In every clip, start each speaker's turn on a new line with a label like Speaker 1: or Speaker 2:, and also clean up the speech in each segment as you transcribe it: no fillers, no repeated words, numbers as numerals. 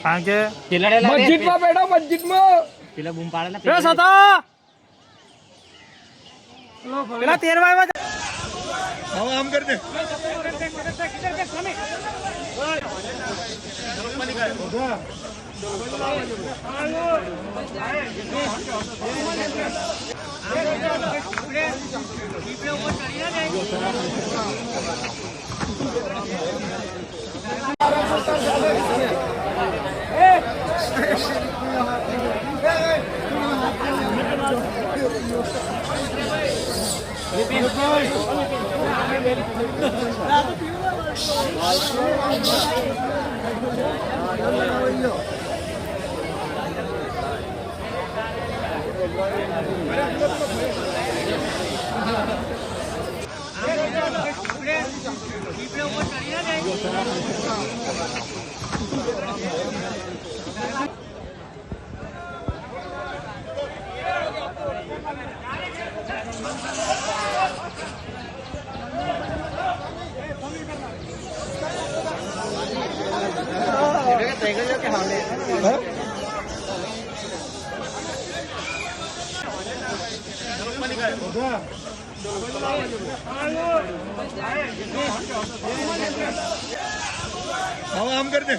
Speaker 1: आगे मस्जिद में बैठो, मस्जिद में
Speaker 2: પેલા બૂમ પાડેલા
Speaker 1: પેલા સતા પેલા 13 માં
Speaker 3: हम आम कर दे हम आम कर दे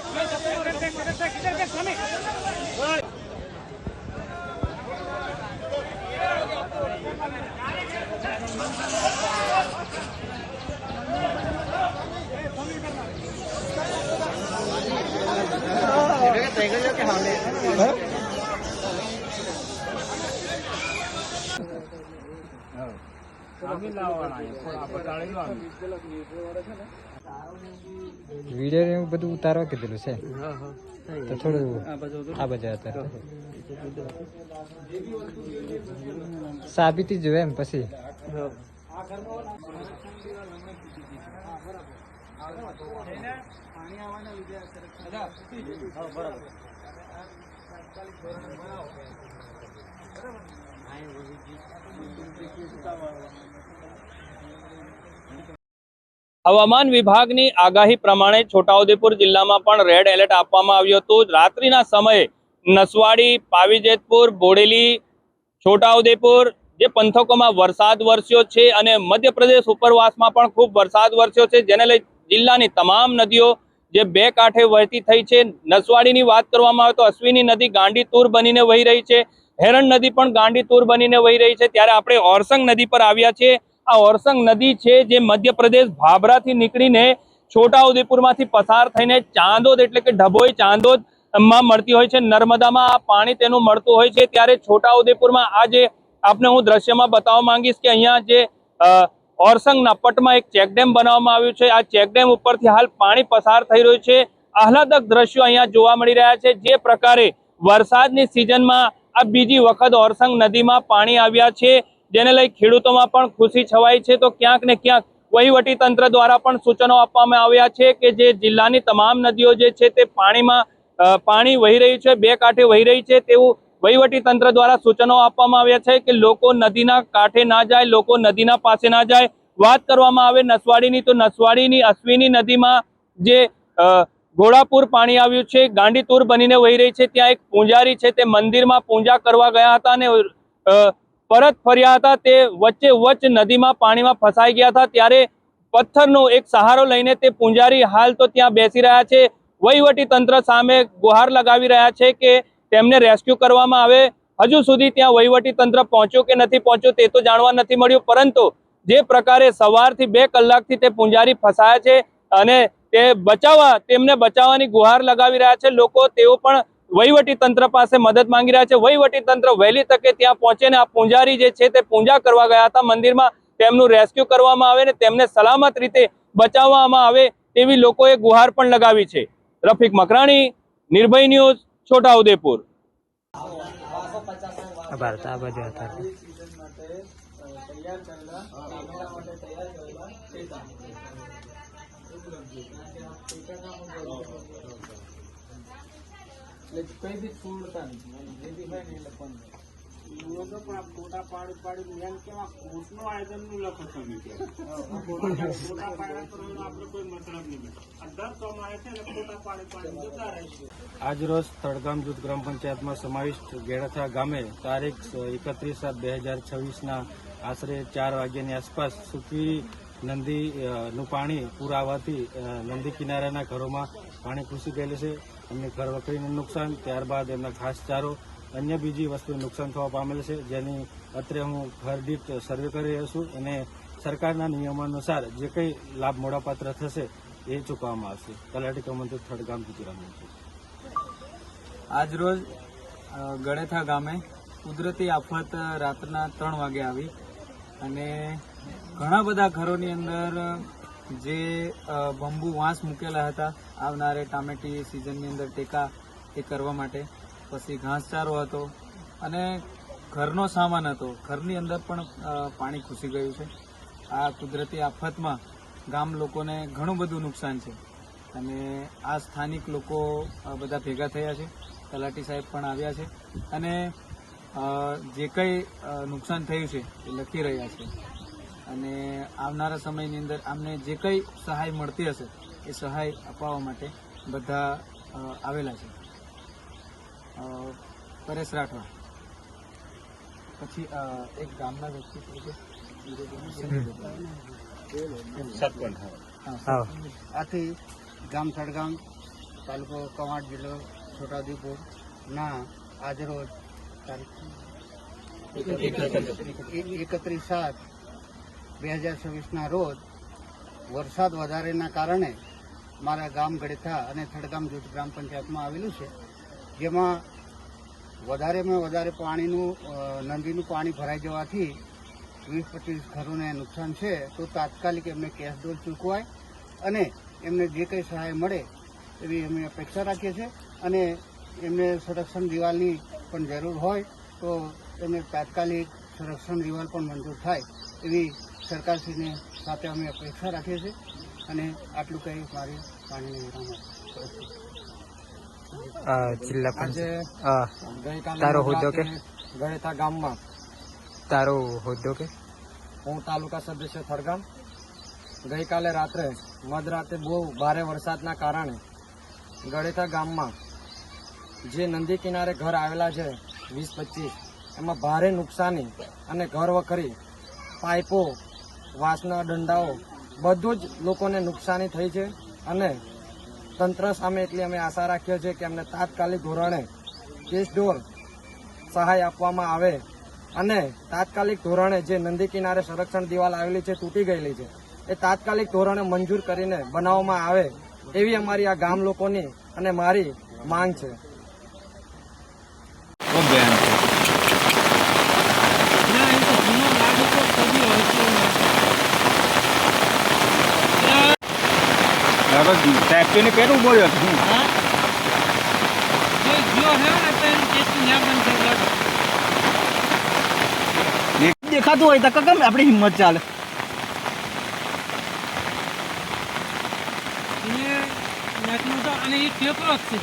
Speaker 2: વિડિયો બધું ઉતારવા કીધેલું છે તો થોડું આ બાજુ હતા સાબિતી જોવે એમ પછી
Speaker 4: હવામાન વિભાગની આગાહી પ્રમાણે છોટાઉદેપુર જિલ્લામાં પણ રેડ એલર્ટ આપવામાં આવ્યું હતું. રાત્રિના સમયે નસવાડી, પાવીજેતપુર, બોડેલી, છોટાઉદેપુર જે પંથકોમાં વરસાદ વરસ્યો છે અને મધ્યપ્રદેશ ઉપરવાસમાં પણ ખૂબ વરસાદ વરસ્યો છે, જેને લઈ જિલ્લાની તમામ નદીઓ જે બે કાંઠે વહેતી થઈ છે. નસવાડીની વાત કરવામાં આવે તો અશ્વિની નદી ગાંડીતુર બનીને વહી રહી છે, હેરણ નદી પણ ગાંડીતુર બનીને વહી રહી છે. ત્યારે આપણે ઓરસંગ નદી પર આવ્યા છીએ. આ ઓરસંગ નદી છે જે મધ્યપ્રદેશ ભાભરાથી નીકળીને છોટાઉદેપુરમાંથી પસાર થઈને ચાંદોદ એટલે કે ડભોઈ ચાંદોદ માં મળતી હોય છે. નર્મદામાં આ પાણી તેનું મળતું હોય છે. ત્યારે છોટાઉદેપુરમાં આ જે આપને હું દ્રશ્યમાં બતાવવા માંગીશ કે અહીંયા જે ઓરસંગના પટમાં એક ચેકડેમ બનાવવામાં આવ્યું છે. આ ચેકડેમ ઉપરથી હાલ પાણી પસાર થઈ રહ્યું છે. આહલાદક દ્રશ્યો અહીંયા જોવા મળી રહ્યા છે. જે પ્રકારે વરસાદની સિઝનમાં આ બીજી વખત ઓરસંગ નદીમાં પાણી આવ્યા છે, જેને લઈ ખેડૂતોમાં પણ ખુશી છવાઈ છે. તો ક્યાંક ને ક્યાંક વહીવટી તંત્ર દ્વારા પણ સૂચનો આપવામાં આવ્યા છે કે જે જિલ્લાની તમામ નદીઓ જે છે તે પાણી વહી રહી છે, બે કાંઠે વહી રહી છે, તેવું વહીવટી તંત્ર દ્વારા સૂચનો આપવામાં આવ્યા છે કે લોકો નદીના કાંઠે ના જાય, લોકો નદીના પાસે ના જાય. વાત કરવામાં આવે નસવાડીની તો નસવાડીની અશ્વિની નદીમાં જે ઘોડાપુર પાણી આવ્યું છે, ગાંડીતુર બનીને વહી રહી છે. ત્યાં એક પૂજારી છે તે મંદિરમાં પૂજા કરવા ગયા હતા અને પરત ફર્યા હતા. તે વચ્ચે નદીમાં પાણીમાં ફસાઈ ગયા હતા. ત્યારે પથ્થરનો એક સહારો લઈને તે પૂજારી હાલ તો ત્યાં બેસી રહ્યા છે. વહીવટી તંત્ર સામે ગુહાર લગાવી રહ્યા છે કે તેમને રેસ્ક્યુ કરવામાં આવે. હજુ સુધી ત્યાં વહીવટી તંત્ર પહોંચ્યું કે નથી પહોંચ્યું તે તો જાણવા નથી મળ્યું, પરંતુ જે પ્રકારે સવારથી 2 કલાકથી તે પૂજારી ફસાયા છે અને તેમને બચાવવાની ગુહાર લગાવી રહ્યા છે લોકો, તેઓ પણ વહીવટી તંત્ર પાસે મદદ માંગી રહ્યા છે. વહીવટી તંત્ર વહેલી તકે ત્યાં પહોંચે ને આ પૂજારી જે છે તે પૂજા કરવા ગયા હતા મંદિરમાં, તેમનું રેસ્ક્યુ કરવામાં આવે ને તેમને સલામત રીતે બચાવવામાં આવે તેવી લોકોએ ગુહાર પણ લગાવી છે. રફીક મકરાણી, નિર્ભય ન્યૂઝ, છોટાઉદેપુર.
Speaker 2: ભારત આ બાજુ હતા
Speaker 5: આજરોજ તળગામ જૂથ ગ્રામ પંચાયતમાં સમાવિષ્ટ ગેડાથા ગામે તારીખ 31/7/2026ના આશરે 4 વાગ્યાની આસપાસ સૂકી નદીનું પાણી પૂર આવવાથી નદી કિનારાના ઘરોમાં પાણી ઘૂસી ગયેલું છે. એમને ઘર વખરીનું નુકસાન, ત્યારબાદ એમના ઘાસચારો અન્ય બીજી વસ્તુનું નુકસાન થવા પામેલ છે, જેની અત્રે હું ઘર દીઠ સર્વે કરી રહ્યો છું અને સરકારના નિયમો અનુસાર જે કંઈ લાભ મળવાપાત્ર થશે એ ચૂકવવામાં આવશે. તલાટી કમંત્રી તળગામ ગુજરાતનું છે.
Speaker 6: આજરોજ ગળેથા ગામે કુદરતી આફત રાતના 3 વાગે આવી અને ઘણા બધા ઘરોની અંદર જે બંબુ વાંસ મૂકેલા હતા આવનારે ટામેટી સિઝનની અંદર ટેકા એ કરવા માટે, પછી ઘાસચારો હતો અને ઘરનો સામાન હતો. ઘરની અંદર પણ પાણી ઘૂસી ગયું છે. આ કુદરતી આફતમાં ગામ લોકોને ઘણું બધું નુકસાન છે અને આ સ્થાનિક લોકો બધા ભેગા થયા છે. તલાટી સાહેબ પણ આવ્યા છે અને જે કંઈ નુકસાન થયું છે એ લખી રહ્યા છે અને આવનારા સમયની અંદર અમને જે કંઈ સહાય મળતી હશે એ સહાય અપાવવા માટે બધા આવેલા છે. પરેશ રાઠવા, પછી એક ગામના વ્યક્તિ
Speaker 7: આથી ગામ તળગામ, તાલુકો કવાંટ, જિલ્લો છોટાઉદેપુર ના આજરોજ તારીખ 31/7/2026ના રોજ વરસાદ વધારેના કારણે મારા ગામ ગળેથા અને તળગામ જૂથ ગ્રામ પંચાયતમાં આવેલું છે, જેમાં વધારેમાં વધારે પાણીનું નદીનું પાણી ભરાઈ જવાથી 20-25 ઘરોને નુકસાન છે. તો તાત્કાલિક એમને કેશ ડોલ ચૂકવાય અને એમને જે કંઈ સહાય મળે એવી અમે અપેક્ષા રાખીએ છીએ અને એમને સંરક્ષણ દિવાલની પણ જરૂર હોય તો એમને તાત્કાલિક સંરક્ષણ દિવાલ પણ મંજૂર થાય એવી સરકારશ્રીને સાથે અમે અપેક્ષા રાખીએ છીએ અને આટલું કંઈ મારી પાણીની વિરામ
Speaker 2: જિલ્લા
Speaker 6: આજે
Speaker 2: પંચાયત તારો હોદ્દો કે
Speaker 6: ગળેથા ગામમાં
Speaker 2: તારો હોદ્દો કે
Speaker 6: હું તાલુકા સદસ્ય તળગામ. ગઈકાલે રાત્રે મધરાતે બહુ ભારે વરસાદના કારણે ગળેથા ગામમાં જે નદી કિનારે ઘર આવેલા છે 20-25, એમાં ભારે નુકસાની અને ઘર વખરી, પાઇપો, વાંસના દંડાઓ બધું જ લોકોને નુકસાની થઈ છે અને તંત્ર સામે એટલી અમે આશા રાખીએ છીએ કે અમને તાત્કાલિક ધોરણે કેશ ડોલ સહાય આપવામાં આવે અને તાત્કાલિક ધોરણે જે નદી કિનારે સંરક્ષણ દિવાલ આવેલી છે, તૂટી ગયેલી છે, એ તાત્કાલિક ધોરણે મંજૂર કરીને બનાવવામાં આવે એવી અમારી આ ગામ લોકોની અને મારી માંગ છે.
Speaker 4: ટેક્સી પેલું બોલ્યો
Speaker 1: દેખાતું હોય તો કેમ આપણી હિંમત ચાલે. અને એ ઠેકો જ છે.